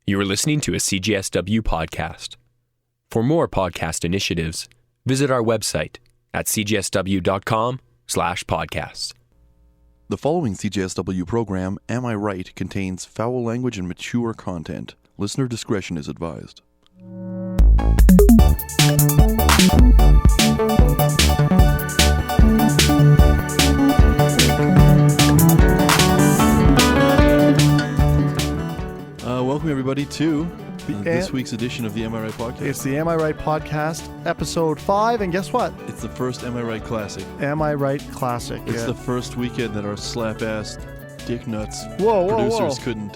You are listening to a CJSW podcast. For more podcast initiatives, visit our website at cjsw.com/podcasts. The following CJSW program, Am I Right?, contains foul language and mature content. Listener discretion is advised. Welcome everybody to this week's edition of the Am I Right podcast. It's the Am I Right podcast, episode 5, and guess what? It's the first Am I Right classic. Am I Right classic. It's the first weekend that our slap-ass dick nuts Whoa, producers couldn't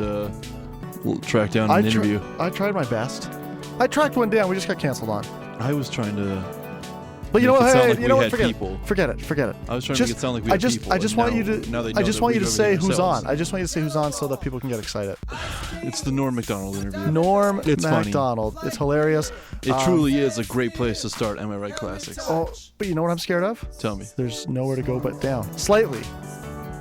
track down an interview. I tried my best. I tracked one down. We just got canceled on. I was trying to. But you know what? Hey, you know what? Forget it. I was trying to make it sound like we had people. I just want you to. I just want you to say who's on. I just want you to say who's on so that people can get excited. It's the Norm Macdonald interview. It's Macdonald. Funny. It's hilarious. It truly is a great place to start Am I Right classics. Oh, but you know what I'm scared of? Tell me. There's nowhere to go but down. Slightly.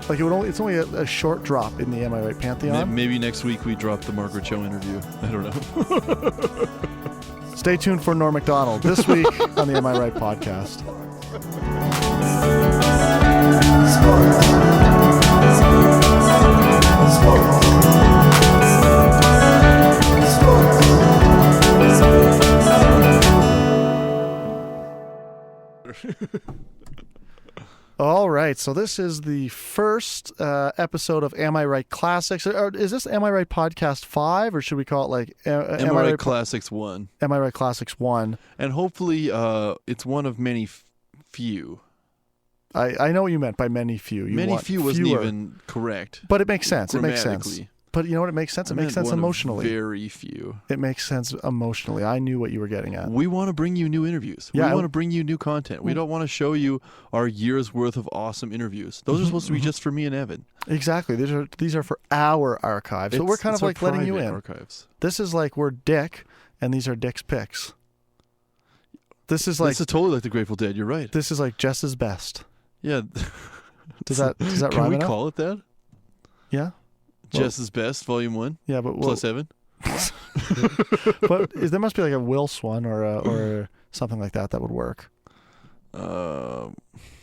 Like it's only a short drop in the Am I Right pantheon. Maybe next week we drop the Margaret Cho interview. I don't know. Stay tuned for Norm Macdonald this week on the Am I Right podcast. All right, so this is the first episode of Am I Right Classics. Is this Am I Right Podcast 5, or should we call it like Am I Right Classics 1? Am I Right Classics 1. And hopefully it's one of many few. I know what you meant by many few. Many few wasn't even correct. But it makes sense. It makes sense. But you know what? It makes sense. It makes sense emotionally. Very few. It makes sense emotionally. I knew what you were getting at. We want to bring you new interviews. Yeah, we want to bring you new content. We don't want to show you our year's worth of awesome interviews. Those are supposed to be just for me and Evan. Exactly. These are for our archive. So we're kind of like letting you in. Archives. This is like we're Dick, and these are Dick's picks. This is totally like the Grateful Dead. You're right. This is like Jess's best. Yeah. Does that Can rhyme we enough? call it that? Yeah. Jess's Best, Volume 1? Yeah, but plus Evan? But there must be like a Wills one or something like that would work.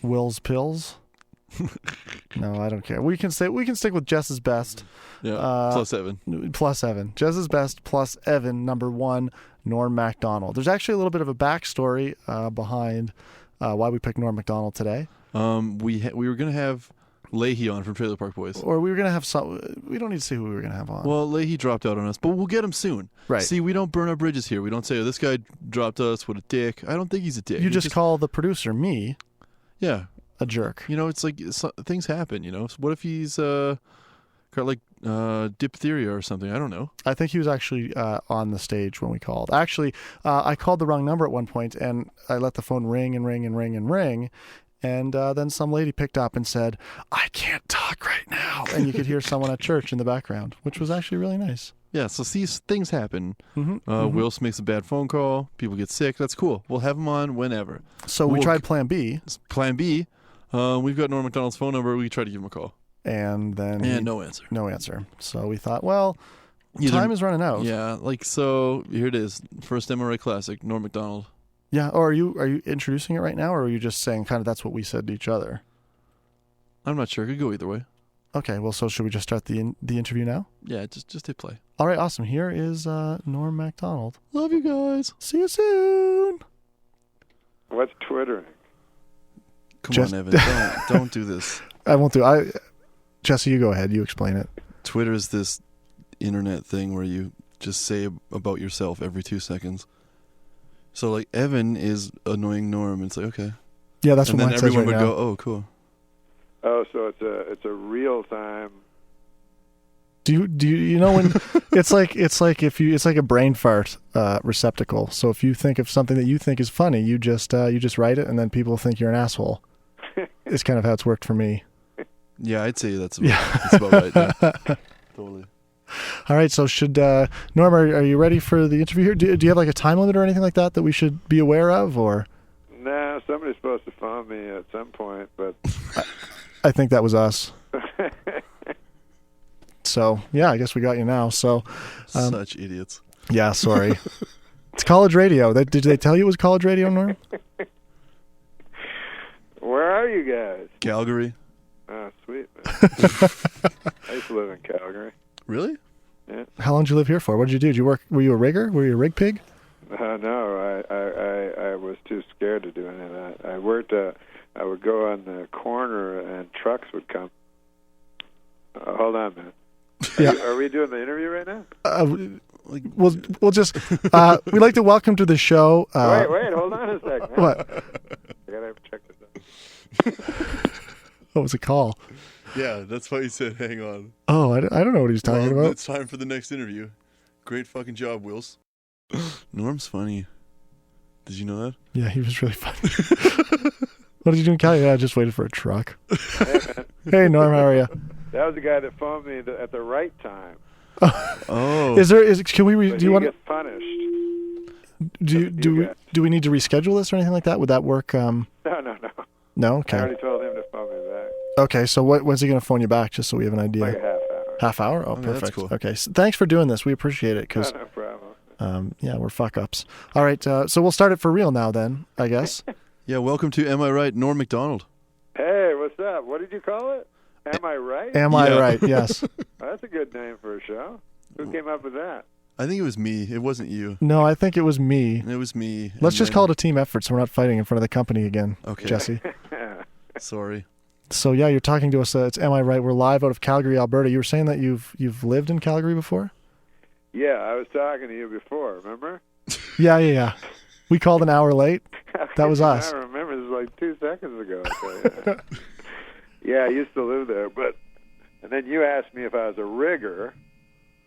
Will's Pills? No, I don't care. We can stick with Jess's Best. Yeah, plus Evan. Plus Evan. Jess's Best plus Evan, number 1, Norm Macdonald. There's actually a little bit of a backstory behind why we picked Norm Macdonald today. We were going to have Leahy on from Trailer Park Boys. Or we were going to have some. We don't need to say who we were going to have on. Well, Leahy dropped out on us, but we'll get him soon. Right. See, we don't burn our bridges here. We don't say, oh, this guy dropped us, what a dick. I don't think he's a dick. You just call the producer, me, a jerk. You know, it's like things happen, you know. So what if he's got like diphtheria or something? I don't know. I think he was actually on the stage when we called. Actually, I called the wrong number at one point, and I let the phone ring and ring and ring and ring. And then some lady picked up and said, I can't talk right now. And you could hear someone at church in the background, which was actually really nice. Yeah, so see, things happen. Wills makes a bad phone call. People get sick. That's cool. We'll have him on whenever. So we tried Plan B. Plan B. We've got Norm Macdonald's phone number. We tried to give him a call. And then... And no answer. No answer. So we thought, well, time is running out. Yeah, so here it is. First Am I Right Classic, Norm Macdonald. Yeah, or are you introducing it right now, or are you just saying kind of that's what we said to each other? I'm not sure. It could go either way. Okay, well, so should we just start the interview now? Yeah, just hit play. All right, awesome. Here is Norm Macdonald. Love you guys. See you soon. What's Twittering? Come on, Evan. Don't do this. I won't do. Jesse, you go ahead. You explain it. Twitter is this internet thing where you just say about yourself every 2 seconds. So, like, Evan is annoying Norm, and it's like, okay. Yeah, that's what mine says right now. And then everyone would go, oh, cool. Oh, so it's a real time. Do you know when it's like a brain fart receptacle. So if you think of something that you think is funny, you just write it, and then people think you're an asshole. It's kind of how it's worked for me. Yeah, I'd say that's about right. Yeah. Totally. All right, so Norm, are you ready for the interview here? Do you have like a time limit or anything like that we should be aware of, or? Nah, somebody's supposed to phone me at some point, but I think that was us. So yeah, I guess we got you now. So Such idiots. yeah, sorry. It's college radio. Did they tell you it was college radio, Norm? Where are you guys? Calgary. Oh, sweet, man. I used to live in Calgary. Really? Yeah. How long did you live here for? What did you do? Did you work? Were you a rigger? Were you a rig pig? No, I was too scared to do any of that. I worked. I would go on the corner and trucks would come. Hold on, man. Yeah. Are we doing the interview right now? We'll just we'd like to welcome to the show. Wait, hold on a second. What? I gotta check this out. What was a call? Yeah, that's why he said hang on. Oh, I don't know what he's talking about. It's time for the next interview. Great fucking job, Wills. Norm's funny. Did you know that? Yeah, he was really funny. What did you do in Cali? Yeah, I just waited for a truck. Hey, man. Hey, Norm, how are you? That was the guy that phoned me at the right time. Oh. Can we? But Do you he want? gets punished. Do we need to reschedule this or anything like that? Would that work? No. No. I Okay. already told him to phone me back. Okay. So when's he going to phone you back? Just so we have an idea. Like a half hour. Half hour? Oh, Okay, that's perfect. cool. Okay. So thanks for doing this. We appreciate it because, No problem. yeah, we're fuck ups. All right. So we'll start it for real now then, I guess. Yeah, welcome to Am I Right, Norm Macdonald. Hey, what's up? What did you call it? Am I right? Am I Yeah. right? Yes. Oh, that's a good name for a show. Who came up with that? I think it was me. It wasn't you. No, I think it was me. It was me. Let's just call it a team effort so we're not fighting in front of the company again, Okay. Jesse. Sorry. So yeah, you're talking to us. It's Am I Right? We're live out of Calgary, Alberta. You were saying that you've lived in Calgary before? Yeah, I was talking to you before, remember? Yeah. We called an hour late. That was us. I remember. This was like 2 seconds ago. I tell you. Yeah, I used to live there, and then you asked me if I was a rigger,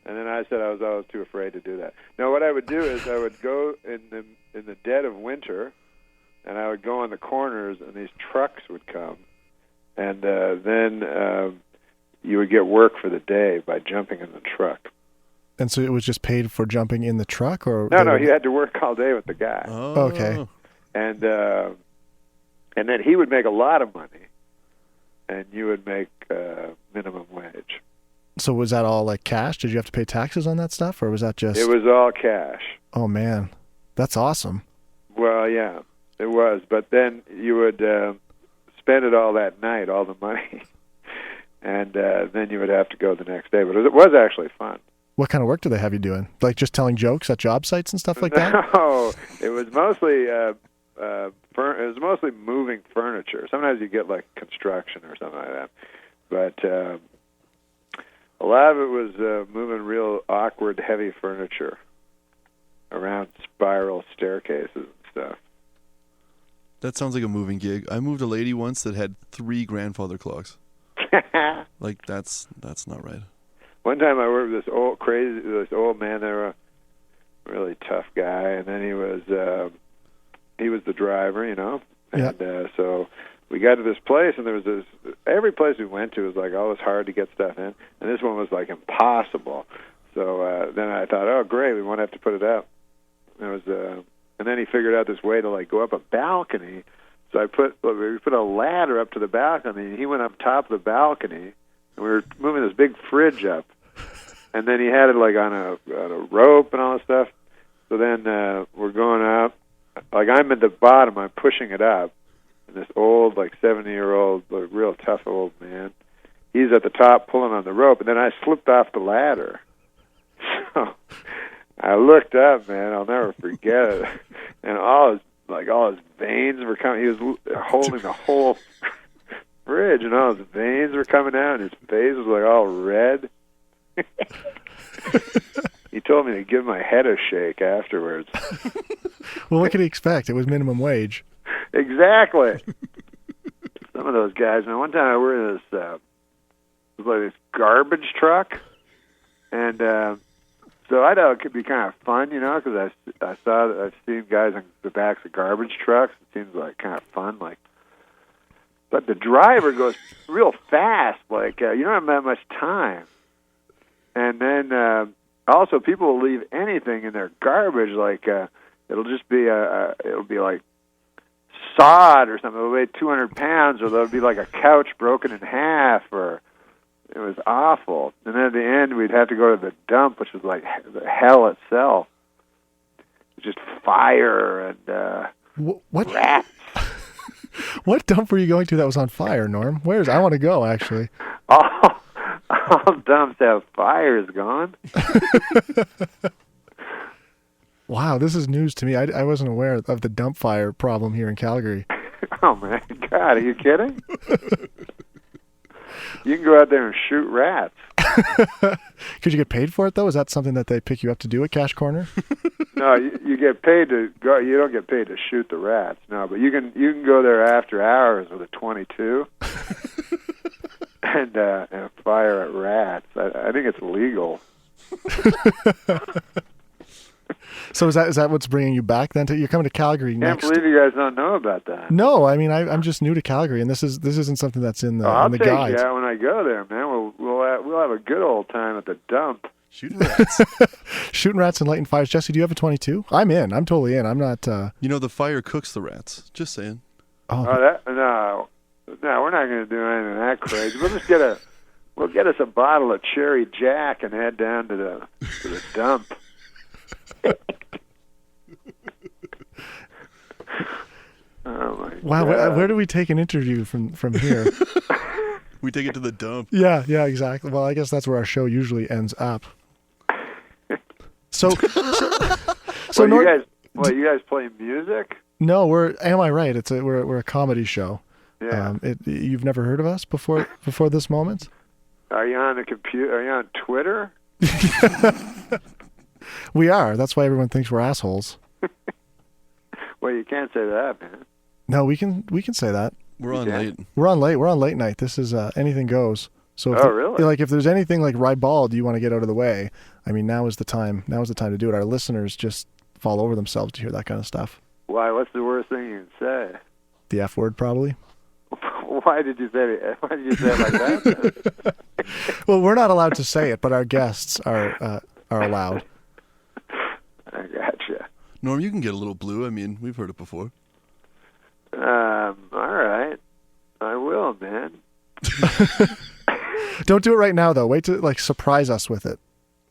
and then I said I was always too afraid to do that. No, what I would do is I would go in the dead of winter, and I would go on the corners, and these trucks would come, and then you would get work for the day by jumping in the truck. And so it was just paid for jumping in the truck, or No, you had to work all day with the guy. Oh. Okay. And then he would make a lot of money, and you would make minimum wage. So was that all like cash? Did you have to pay taxes on that stuff, or was that just? It was all cash. Oh man, that's awesome. Well, yeah, it was. But then you would spend it all that night, all the money, and then you would have to go the next day. But it was actually fun. What kind of work do they have you doing? Like just telling jokes at job sites and stuff like that? No, it was mostly it was mostly moving furniture. Sometimes you get like construction or something like that, but a lot of it was moving real awkward, heavy furniture around spiral staircases and stuff. That sounds like a moving gig. I moved a lady once that had 3 grandfather clocks. Like that's not right. One time I worked with this old man. They were a really tough guy, and then he was the driver, you know. And so we got to this place, and there was this. Every place we went to was like always hard to get stuff in, and this one was like impossible. So then I thought, oh great, we won't have to put it up. And it was, and then he figured out this way to like go up a balcony. So we put a ladder up to the balcony, and he went up top of the balcony. And we were moving this big fridge up, and then he had it like on a rope and all this stuff. So then we're going up. Like I'm at the bottom, I'm pushing it up, and this old, like 70-year-old, like, real tough old man, he's at the top pulling on the rope, and then I slipped off the ladder. So I looked up, man. I'll never forget it. And all his veins were coming. He was holding the whole fridge, and all his veins were coming out, and his face was like all red. He told me to give my head a shake afterwards. Well, what could he expect? It was minimum wage. Exactly. Some of those guys, man. One time I worked in this, it was like this garbage truck, and so I thought it could be kind of fun, you know, because I've seen guys on the backs of garbage trucks. It seems like kind of fun, like. But the driver goes real fast, like you don't have that much time. And then also people will leave anything in their garbage, like it'll just be it'll be like sod or something. It'll weigh 200 pounds, or there'll be like a couch broken in half, or It was awful. And then at the end, we'd have to go to the dump, which was like the hell itself. Just fire and what rats. What dump were you going to that was on fire, Norm? I want to go, actually. All dumps have fires going. Wow, this is news to me. I wasn't aware of the dump fire problem here in Calgary. Oh, my God, are you kidding? You can go out there and shoot rats. Could you get paid for it, though? Is that something that they pick you up to do at Cash Corner? No, you get paid to go. You don't get paid to shoot the rats. No, but you can go there after hours with a .22 and fire at rats. I think it's legal. So is that what's bringing you back then? You're coming to Calgary next? Can't believe you guys don't know about that. No, I mean I'm just new to Calgary, and this isn't something that's in the I'll in the take guides. you out when I go there, man. We'll have a good old time at the dump. Shooting rats. Shooting rats and lighting fires. Jesse, do you have a .22? I'm in. I'm totally in. I'm not. The fire cooks the rats. Just saying. Oh, No, we're not going to do anything that crazy. We'll get us a bottle of Cherry Jack and head down to the dump. Oh my wow. God. Where do we take an interview from here? We take it to the dump. Yeah, exactly. Well, I guess that's where our show usually ends up. So you guys play music? No, am I right? We're a comedy show. Yeah. You've never heard of us before this moment? Are you on the computer? Are you on Twitter? We are. That's why everyone thinks we're assholes. Well, you can't say that, man. No, we can say that. We're on late. We're on late night. This is anything goes. So really? If there's anything like ribald you want to get out of the way, I mean, now is the time to do it. Our listeners just fall over themselves to hear that kind of stuff. Why? What's the worst thing you can say? The F word, probably. Why did you say it like that? Well, we're not allowed to say it, but our guests are allowed. I gotcha. Norm, you can get a little blue. I mean, we've heard it before. All right. I will, man. Don't do it right now, though. Wait to surprise us with it.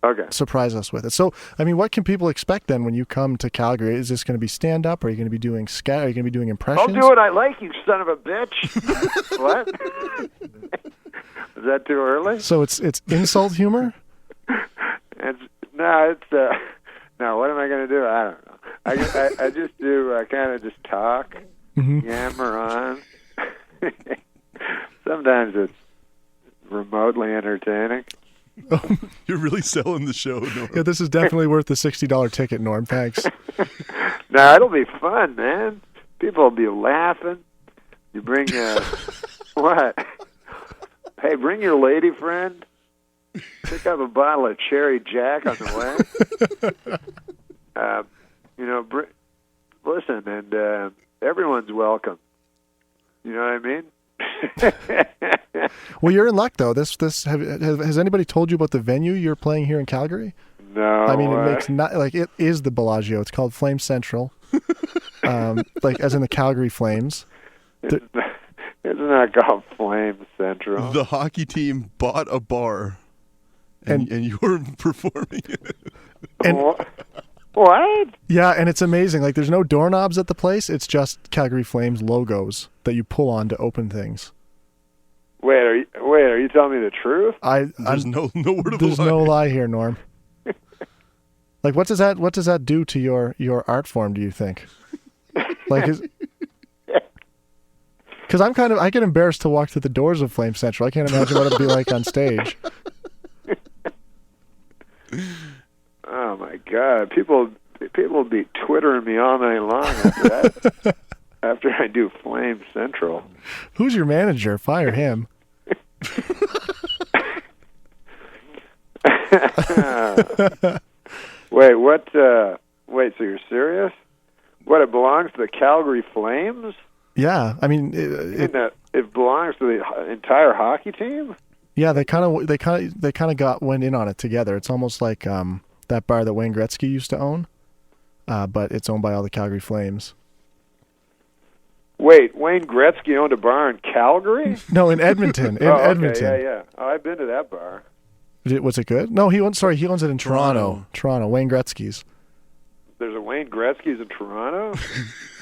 Okay. Surprise us with it. So, I mean, what can people expect then when you come to Calgary? Is this going to be stand-up? Are you going to be doing scat? Are you going to be doing impressions? I'll do what I like, you son of a bitch. What? Is that too early? So it's insult humor? No, what am I going to do? I don't know. I just do, kind of just talk, yammer on. Sometimes it's remotely entertaining. You're really selling the show, Norm. Yeah, this is definitely worth the $60 ticket, Norm. Thanks. No, it'll be fun, man. People will be laughing. You bring what? Hey, bring your lady friend. Pick up a bottle of Cherry Jack on the way. Listen, and everyone's welcome. You know what I mean? Well, you're in luck, though. Has anybody told you about the venue you're playing here in Calgary? No. I mean, it makes not it is the Bellagio. It's called Flame Central, as in the Calgary Flames. It's not called Flame Central. The hockey team bought a bar, and you're performing it. And, what? Yeah, and it's amazing. Like, there's no doorknobs at the place. It's just Calgary Flames logos that you pull on to open things. Wait, are you telling me the truth? There's no word of a lie. There's no lie here, Norm. Like, what does that do to your art form, do you think? Like, because I get embarrassed to walk through the doors of Flame Central. I can't imagine what it'd be like on stage. Oh my God! People will be twittering me all night long after that. After I do Flame Central. Who's your manager? Fire him. Wait, what? Wait, so you're serious? What? It belongs to the Calgary Flames? Yeah, I mean, it belongs to the entire hockey team. Yeah, they kind of went in on it together. It's almost like that bar that Wayne Gretzky used to own, but it's owned by all the Calgary Flames. Wait, Wayne Gretzky owned a bar in Calgary? No, in Edmonton. In Edmonton. Okay, yeah. Oh, I've been to that bar. Was it good? No, he owns it in Toronto. Toronto, Wayne Gretzky's. There's a Wayne Gretzky's in Toronto?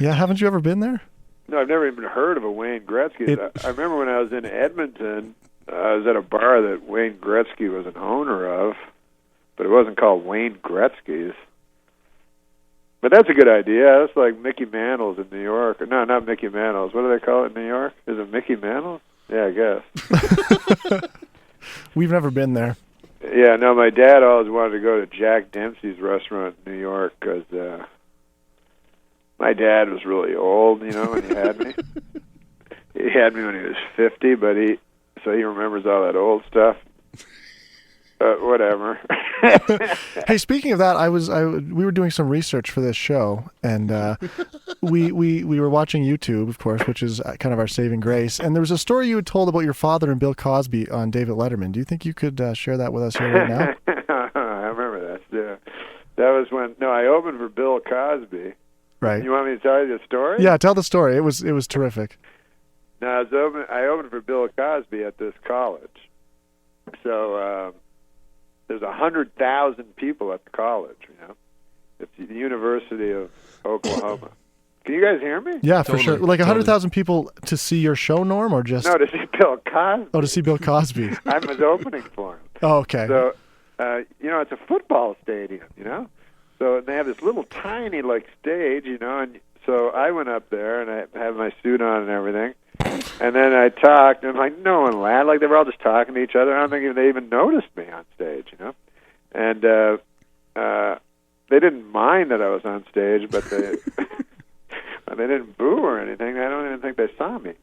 Yeah, haven't you ever been there? No, I've never even heard of a Wayne Gretzky's. I remember when I was in Edmonton, I was at a bar that Wayne Gretzky was an owner of, but it wasn't called Wayne Gretzky's. But that's a good idea. That's like Mickey Mantle's in New York. No, not Mickey Mantle's. What do they call it in New York? Is it Mickey Mantle's? Yeah, I guess. We've never been there. Yeah, no, my dad always wanted to go to Jack Dempsey's restaurant in New York because my dad was really old, you know, when he had me. He had me when he was 50, but he remembers all that old stuff. Whatever. Hey, speaking of that, we were doing some research for this show, and we were watching YouTube, of course, which is kind of our saving grace. And there was a story you had told about your father and Bill Cosby on David Letterman. Do you think you could share that with us here right now? I remember that. Yeah, that was when I opened for Bill Cosby. Right. You want me to tell you the story? Yeah, tell the story. It was terrific. No, I opened for Bill Cosby at this college. So. There's 100,000 people at the college, you know. It's the University of Oklahoma. Can you guys hear me? Yeah, for sure. Like 100,000 people to see your show, Norm, or just... No, to see Bill Cosby. Oh, to see Bill Cosby. I was opening for him. Oh, okay. So, you know, it's a football stadium, you know. So they have this little tiny, stage, you know, and so I went up there, and I had my suit on and everything. And then I talked, and no one laughed. Like, they were all just talking to each other. I don't think they even noticed me on stage, you know. And they didn't mind that I was on stage, but they they didn't boo or anything. I don't even think they saw me.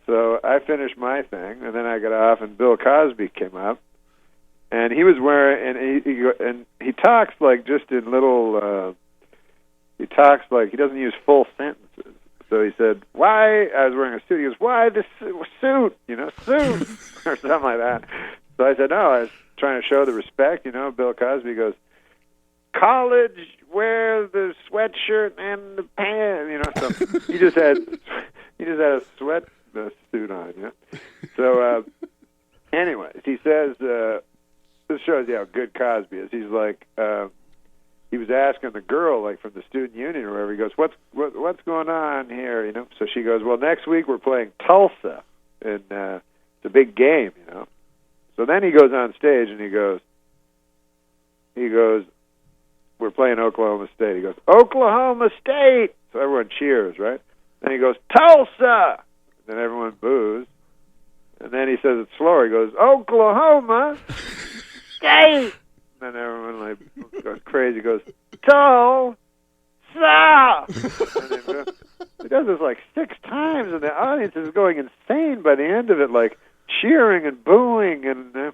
So I finished my thing, and then I got off, and Bill Cosby came up, and he was wearing, and he talks just in little. He talks he doesn't use full sentences. So he said, why, I was wearing a suit, he goes, why this suit, you know, suit, or something like that. So I said, no, I was trying to show the respect, you know. Bill Cosby goes, college, wear the sweatshirt and the pants, you know. So he just had a sweat suit on, you know. So anyways, he says, this shows you how good Cosby is. He's like, he was asking the girl, from the student union or whatever, he goes, what's going on here, you know? So she goes, well, next week we're playing Tulsa, and it's a big game, you know? So then he goes on stage, and he goes, we're playing Oklahoma State. He goes, Oklahoma State! So everyone cheers, right? Then he goes, Tulsa! Then everyone boos. And then he says it slower. He goes, Oklahoma State! And then everyone goes crazy. He goes, Tulsa! He does this 6 times, and the audience is going insane by the end of it, cheering and booing. And then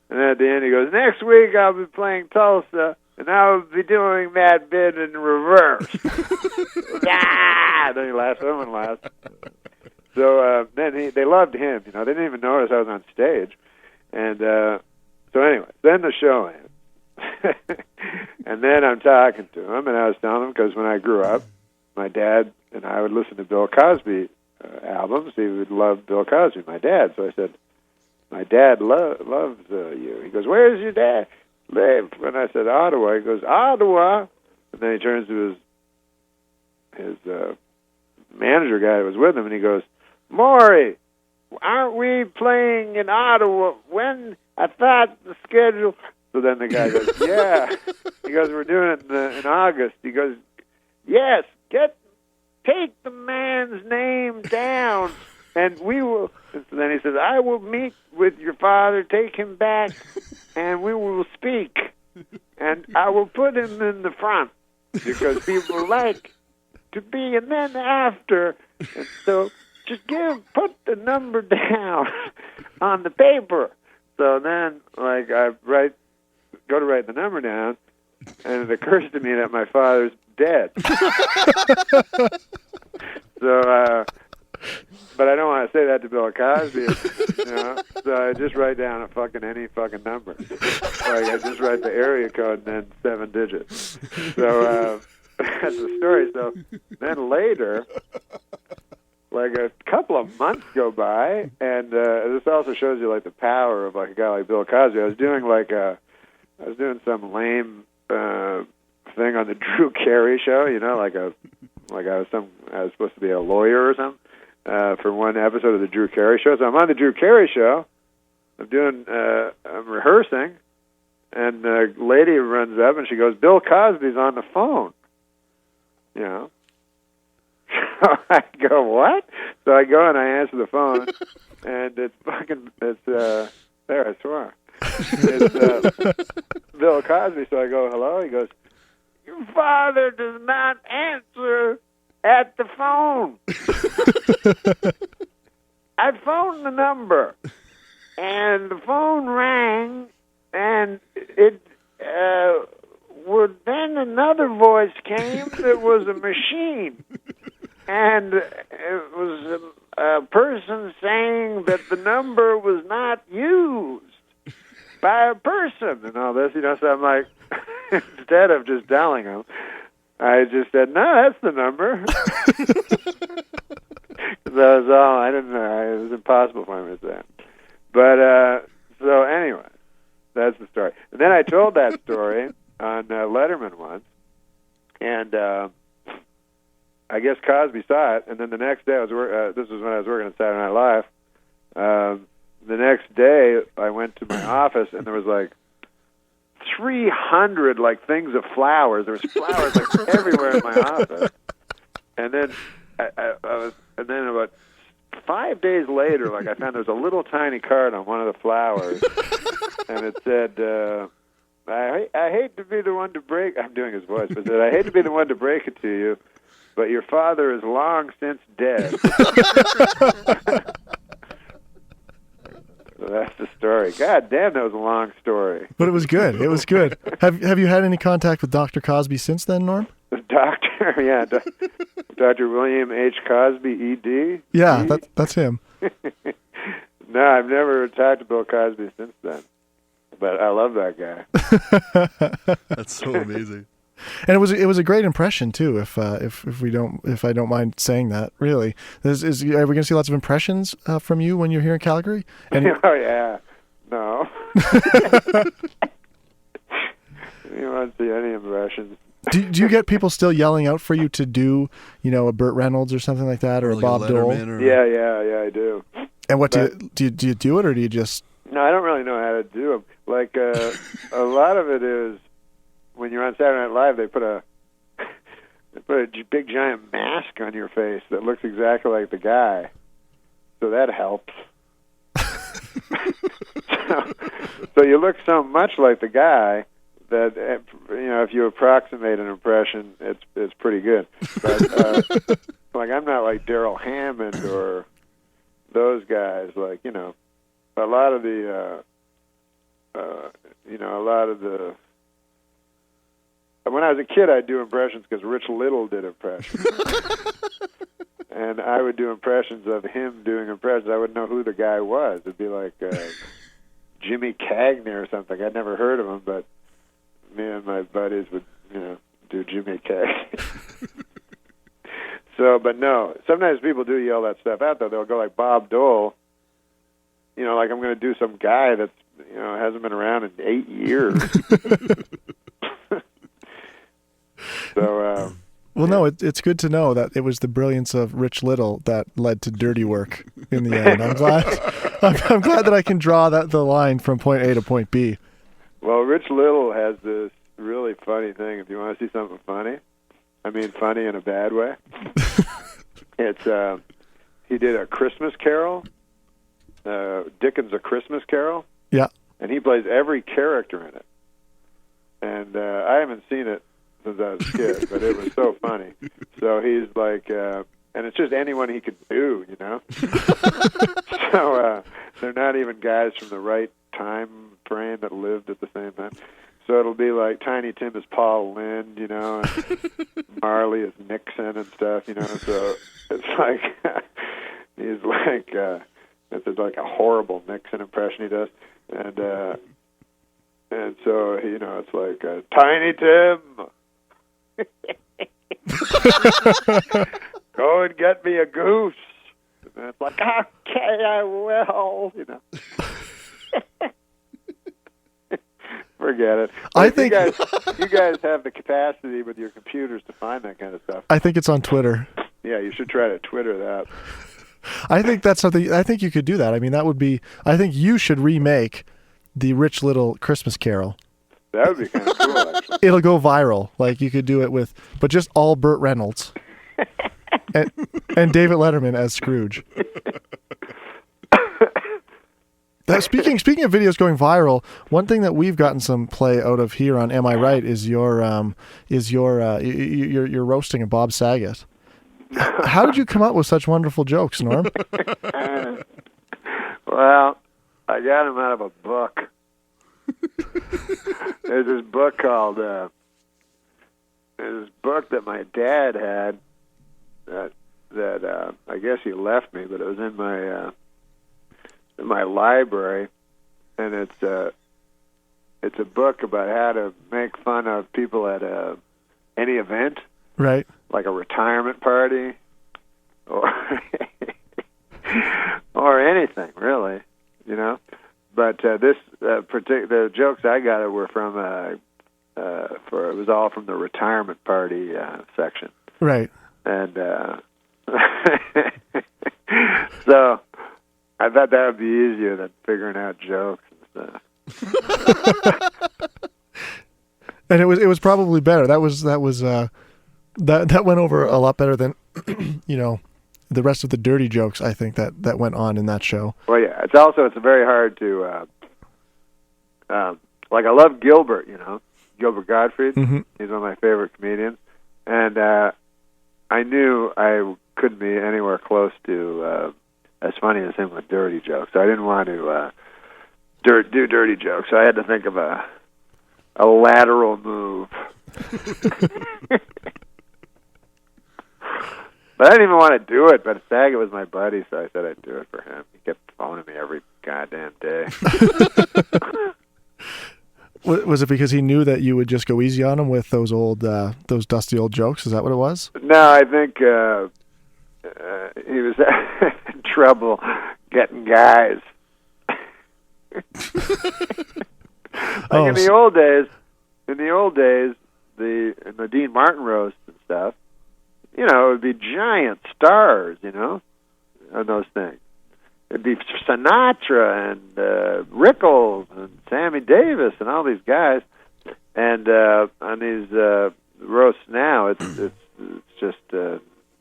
at the end he goes, next week I'll be playing Tulsa, and I'll be doing that bit in reverse. Then he laughs. Everyone laughs. So then they loved him. You know, they didn't even notice I was on stage. And so anyway, then the show ends. And then I'm talking to him, and I was telling him, because when I grew up, my dad and I would listen to Bill Cosby albums. He would love Bill Cosby, my dad. So I said, my dad loves you. He goes, where's your dad live? And I said, Ottawa. He goes, Ottawa. And then he turns to his manager guy that was with him, and he goes, Maury, aren't we playing in Ottawa? When? I thought the schedule... So then the guy goes, yeah. He goes, we're doing it in August. He goes, yes, take the man's name down, and we will. And so then he says, I will meet with your father, take him back, and we will speak. And I will put him in the front, because people like to be. And then after, and so just put the number down on the paper. So then, I go to write the number down, and it occurs to me that my father's dead. So, but I don't want to say that to Bill Cosby, you know. So I just write down any fucking number. I just write the area code and then 7 digits. So that's the story. So then later, like a couple of months go by, and this also shows you like the power of like a guy like Bill Cosby. I was doing some lame thing on the Drew Carey show, like I was supposed to be a lawyer or something for one episode of the Drew Carey show. So I'm on the Drew Carey show. I'm rehearsing, and a lady runs up and she goes, "Bill Cosby's on the phone." So I go, "What?" So I go and I answer the phone, and it's there, I swear. It's Bill Cosby. So I go, "Hello?" He goes, "Your father does not answer at the phone." I phoned the number, and the phone rang, and then another voice came that was a machine. And it was a person saying that the number was not used by a person and all this, so I'm like, instead of just dialing him, I just said, "No, that's the number." That was all. I didn't know. It was impossible for me to say. But, so anyway, that's the story. And then I told that story on Letterman once, and I guess Cosby saw it, and then the next day, this was when I was working on Saturday Night Live. The next day, I went to my office, and there was like 300 like things of flowers. There was flowers like everywhere in my office. And then and then about 5 days later, like I found there was a little tiny card on one of the flowers, and it said, I hate to be the one to break. I'm doing his voice, but it said, "I hate to be the one to break it to you, but your father is long since dead." So that's the story. God damn, that was a long story. But it was good. It was good. Have you had any contact with Dr. Cosby since then, Norm? The doctor, yeah, Dr. William H. Cosby, ED. Yeah, that's him. No, I've never talked to Bill Cosby since then. But I love that guy. That's so amazing. And it was a great impression too. If I don't mind saying that, really, are we going to see lots of impressions from you when you're here in Calgary? And oh yeah, no. You won't see any impressions. Do you get people still yelling out for you to do, a Burt Reynolds or something like that, or a like Bob Dole? Yeah, I do. And what do you do it, or do you just? No, I don't really know how to do them. Like a lot of it is when you're on Saturday Night Live, they put a big giant mask on your face that looks exactly like the guy, so that helps. So you look so much like the guy that if you approximate an impression, it's pretty good. But like I'm not like Daryl Hammond or those guys. Like a lot of the when I was a kid, I'd do impressions because Rich Little did impressions. And I would do impressions of him doing impressions. I wouldn't know who the guy was. It'd be like Jimmy Cagney or something. I'd never heard of him, but me and my buddies would, do Jimmy Cagney. So, but no, sometimes people do yell that stuff out, though. They'll go like Bob Dole, like I'm going to do some guy that's, hasn't been around in 8 years. So, well, no, it's good to know that it was the brilliance of Rich Little that led to dirty work in the end. I'm glad that I can draw the line from point A to point B. Well, Rich Little has this really funny thing. If you want to see something funny, I mean funny in a bad way, it's he did A Christmas Carol, Dickens' A Christmas Carol. Yeah. And he plays every character in it. And I haven't seen it since I was a kid, but it was so funny. So he's like, and it's just anyone he could do, So they're not even guys from the right time frame that lived at the same time. So it'll be like Tiny Tim is Paul Lynde, and Marley is Nixon and stuff, So it's like he's like it's like a horrible Nixon impression he does, and so it's like Tiny Tim. Go and get me a goose. And it's like, okay, I will, you know. Forget it. I But think you guys have the capacity with your computers to find that kind of stuff. I think it's on Twitter. Yeah, you should try to Twitter that. I think that's something. I think you could do that. I mean, that would be. I think you should remake the Rich Little Christmas Carol. That would be kind of cool, actually. It'll go viral. Like you could do it with, but just all Burt Reynolds and David Letterman as Scrooge. Speaking of videos going viral, one thing that we've gotten some play out of here on Am I Right is your roasting of Bob Saget. How did you come up with such wonderful jokes, Norm? Well, I got them out of a book. There's this book called there's this book that my dad had that I guess he left me, but it was in my library, and it's a book about how to make fun of people at any event, Right. like a retirement party, or or anything really, you know. But this particular jokes I got were from it was all from the retirement party section, Right. and so I thought that would be easier than figuring out jokes and stuff. And it was probably better. That went over a lot better than the rest of the dirty jokes I think that went on in that show. Well, yeah, it's very hard to like I love Gilbert, Gilbert Gottfried. Mm-hmm. He's one of my favorite comedians, and I knew I couldn't be anywhere close to as funny as him with dirty jokes. So I didn't want to do dirty jokes. So I had to think of a lateral move. But I didn't even want to do it, but Saget was my buddy, so I said I'd do it for him. He kept phoning me every goddamn day. Was it because he knew that you would just go easy on him with those those dusty old jokes? Is that what it was? No, I think he was in trouble getting guys. In the old days, the Dean Martin roast and stuff, it would be giant stars, on those things. It'd be Sinatra and Rickles and Sammy Davis and all these guys. And on these roasts now, it's just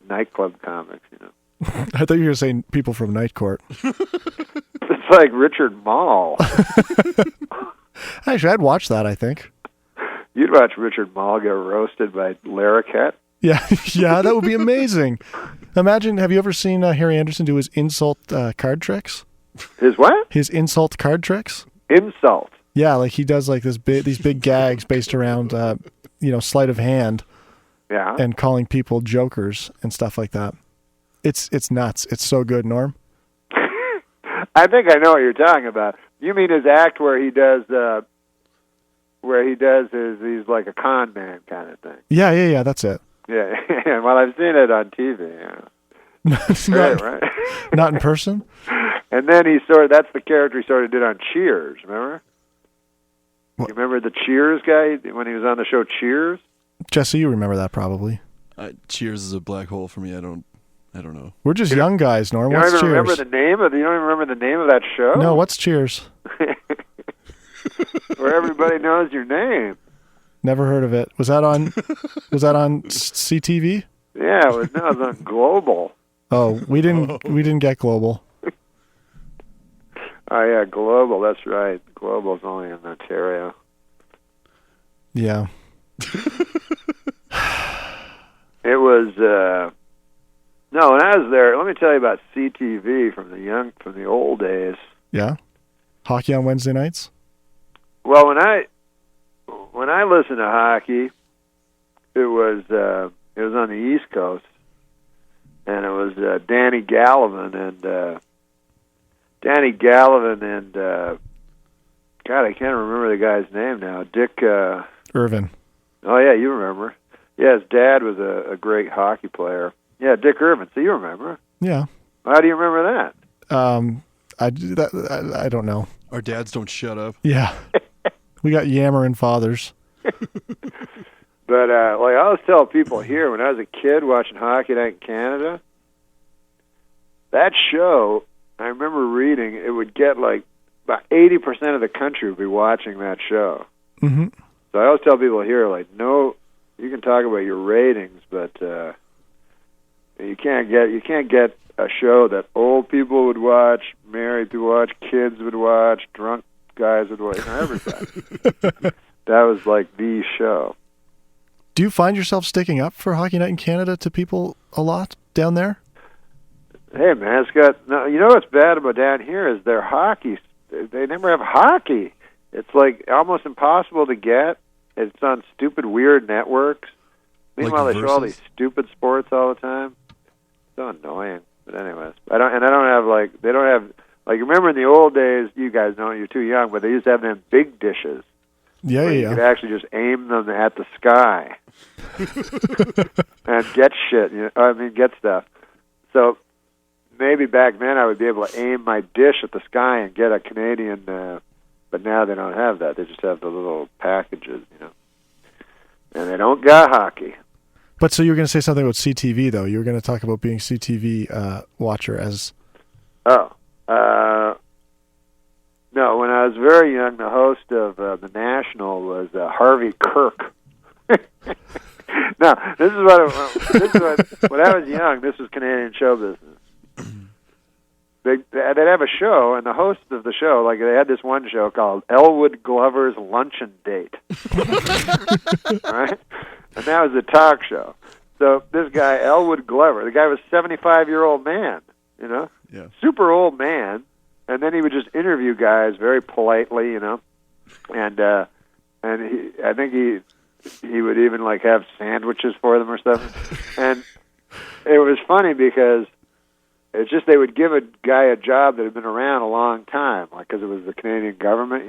nightclub comics, I thought you were saying people from Night Court. It's like Richard Mall. Actually, I'd watch that, I think. You'd watch Richard Mall get roasted by Larroquette. Yeah, yeah, that would be amazing. Imagine, have you ever seen Harry Anderson do his insult card tricks? His what? His insult card tricks? Insult. Yeah, like he does like these big gags based around, sleight of hand. Yeah. And calling people jokers and stuff like that. It's nuts. It's so good, Norm. I think I know what you're talking about. You mean his act where he does he's like a con man kind of thing. Yeah, that's it. Yeah, well, I've seen it on TV. Right. Not in person? And then that's the character he sort of did on Cheers, remember? What? You remember the Cheers guy when he was on the show Cheers? Jesse, you remember that probably. Cheers is a black hole for me. I don't know. We're just young guys, Norm. What's Cheers? You don't even remember the name of that show? No, what's Cheers? Where everybody knows your name. Never heard of it. Was that on CTV? Yeah, it was on Global. Oh, we didn't get Global. Oh yeah, Global, that's right. Global's only in Ontario. Yeah. It was no, when I was there, let me tell you about CTV from the old days. Yeah. Hockey on Wednesday nights? Well, when I listened to hockey, it was on the East Coast, and it was Danny Gallivan and God, I can't remember the guy's name now. Dick Irvin. Oh yeah, you remember? Yeah, his dad was a great hockey player. Yeah, Dick Irvin. So you remember? Yeah. How do you remember that? I don't know. Our dads don't shut up. Yeah. We got yammering fathers. But like I always tell people here, when I was a kid watching Hockey Night in Canada, that show, I remember reading, it would get like about 80% of the country would be watching that show. Mm-hmm. So I always tell people here, like, no, you can talk about your ratings, but you can't get a show that old people would watch, married people would watch, kids would watch, drunk guys would watch, everybody. That was like the show. Do you find yourself sticking up for Hockey Night in Canada to people a lot down there? Hey, man, it's got. No, you know what's bad about down here is their hockey. They never have hockey. It's like almost impossible to get. It's on stupid, weird networks. Meanwhile, Like they show all these stupid sports all the time. So annoying. But anyways, they don't have remember in the old days, you guys know you're too young, but they used to have them big dishes. Yeah, You could actually just aim them at the sky and get shit. Get stuff. So maybe back then I would be able to aim my dish at the sky and get a Canadian. But now they don't have that. They just have the little packages, and they don't got hockey. But so you were going to say something about CTV, though. You were going to talk about being CTV watcher as... No, when I was very young, the host of The National was Harvey Kirk. No, when I was young, this was Canadian show business. They'd have a show, and the host of the show, like they had this one show called Elwood Glover's Luncheon Date. All right? And that was a talk show. So this guy, Elwood Glover, the guy was a 75-year-old man, Yeah. super old man, and then he would just interview guys very politely, and I think he would even like have sandwiches for them or something, and it was funny because it's just they would give a guy a job that had been around a long time, like because it was the Canadian government,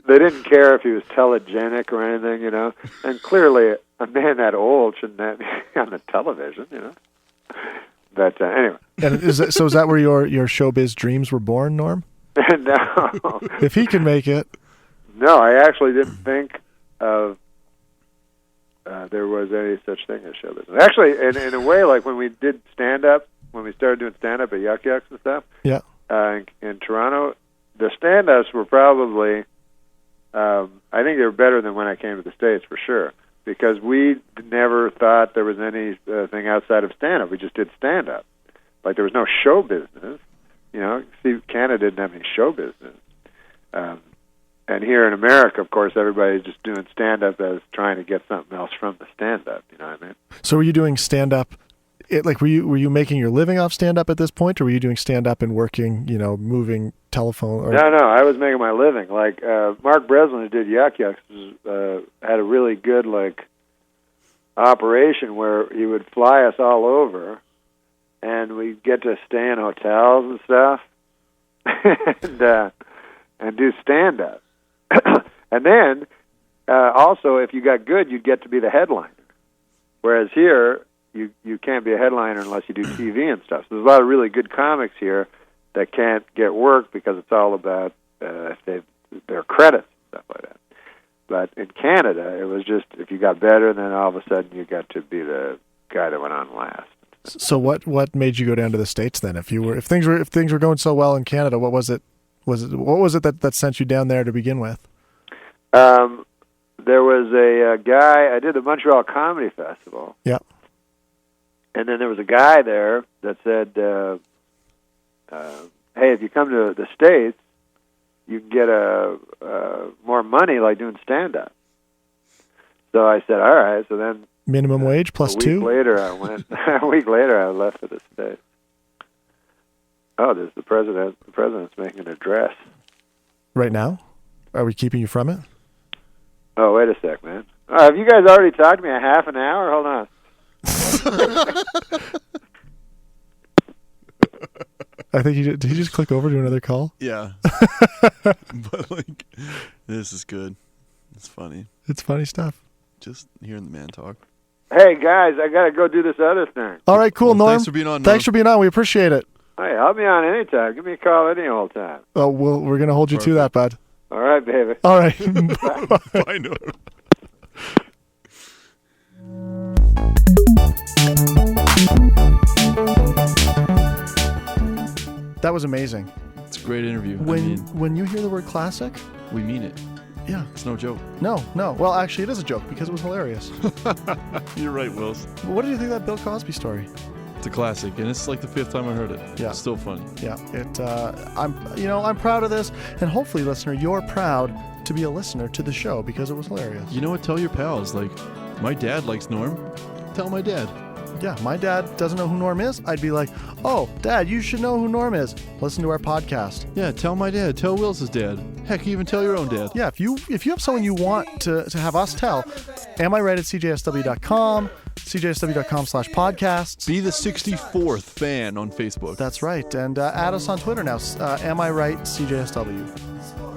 They didn't care if he was telegenic or anything, and clearly a man that old shouldn't be on the television, But anyway. And is that where your showbiz dreams were born, Norm? No. If he can make it. No, I actually didn't think of there was any such thing as show business. Actually, in a way, like when we did stand-up, when we started doing stand-up at Yuck Yucks and stuff, yeah, in Toronto, the stand-ups were probably, I think they were better than when I came to the States, for sure, because we never thought there was anything outside of stand-up. We just did stand-up. Like, there was no show business. See, Canada didn't have any show business. And here in America, of course, everybody's just doing stand-up as trying to get something else from the stand-up, you know what I mean? So were you doing stand-up, were you making your living off stand-up at this point, or were you doing stand-up and working, moving telephone? Or... No, I was making my living. Like, Mark Breslin, who did Yuck Yucks, had a really good, operation where he would fly us all over, and we'd get to stay in hotels and stuff, and do stand-up. And then, also, if you got good, you'd get to be the headliner. Whereas here, you can't be a headliner unless you do TV and stuff. So there's a lot of really good comics here that can't get work because it's all about their credits and stuff like that. But in Canada, it was just if you got better, then all of a sudden you got to be the guy that went on last. So what made you go down to the States then? If things were going so well in Canada, what was it? What was it that sent you down there to begin with? There was a guy. I did the Montreal Comedy Festival. Yeah. And then there was a guy there that said, "Hey, if you come to the States, you can get more money like doing stand-up." So I said, "All right." So then minimum wage plus a week two. Later, I went. A week later, I left for the States. Oh, there's the president. The president's making an address right now. Are we keeping you from it? Oh, wait a sec, man. Have you guys already talked to me a half an hour? Hold on. I think did he just click over to another call? Yeah. But this is good. It's funny. It's funny stuff. Just hearing the man talk. Hey, guys, I got to go do this other thing. All right, cool, Well, Norm. thanks for being on, Norm. Thanks for being on. We appreciate it. Hey, help me on anytime. Give me a call any old time. Oh, we're going to hold you to that, bud. All right, baby. All right. I know. That was amazing. It's a great interview. When you hear the word classic, We mean it. yeah. It's no joke. No. Well, actually, it is a joke because it was hilarious. You're right, Wills. What did you think of that Bill Cosby story? It's a classic, and it's like the 5th time I heard it. Yeah. It's still funny. Yeah, I'm proud of this, and hopefully, listener, you're proud to be a listener to the show because it was hilarious. You know what? Tell your pals. Like, my dad likes Norm. Tell my dad. Yeah, my dad doesn't know who Norm is. I'd be like, oh, Dad, you should know who Norm is. Listen to our podcast. Yeah, tell my dad. Tell Will's dad. Heck, even tell your own dad. Yeah, if you have someone you want to have us tell, am I right at cjsw.com, cjsw.com/podcasts. Be the 64th fan on Facebook. That's right. And add us on Twitter now. Am I right, CJSW?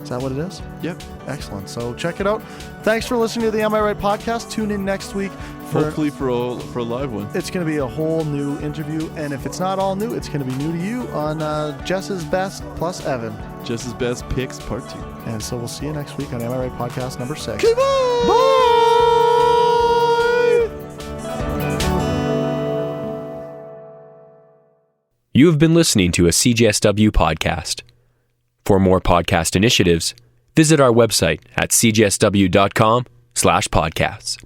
Is that what it is? Yep. Excellent. So check it out. Thanks for listening to the Am I Right podcast. Tune in next week. Hopefully for a live one. It's going to be a whole new interview. And if it's not all new, it's going to be new to you on Jess's Best plus Evan. Jess's Best Picks Part 2. And so we'll see you next week on Am I Right podcast number 6. Goodbye! You have been listening to a CJSW podcast. For more podcast initiatives, visit our website at cjsw.com/podcasts.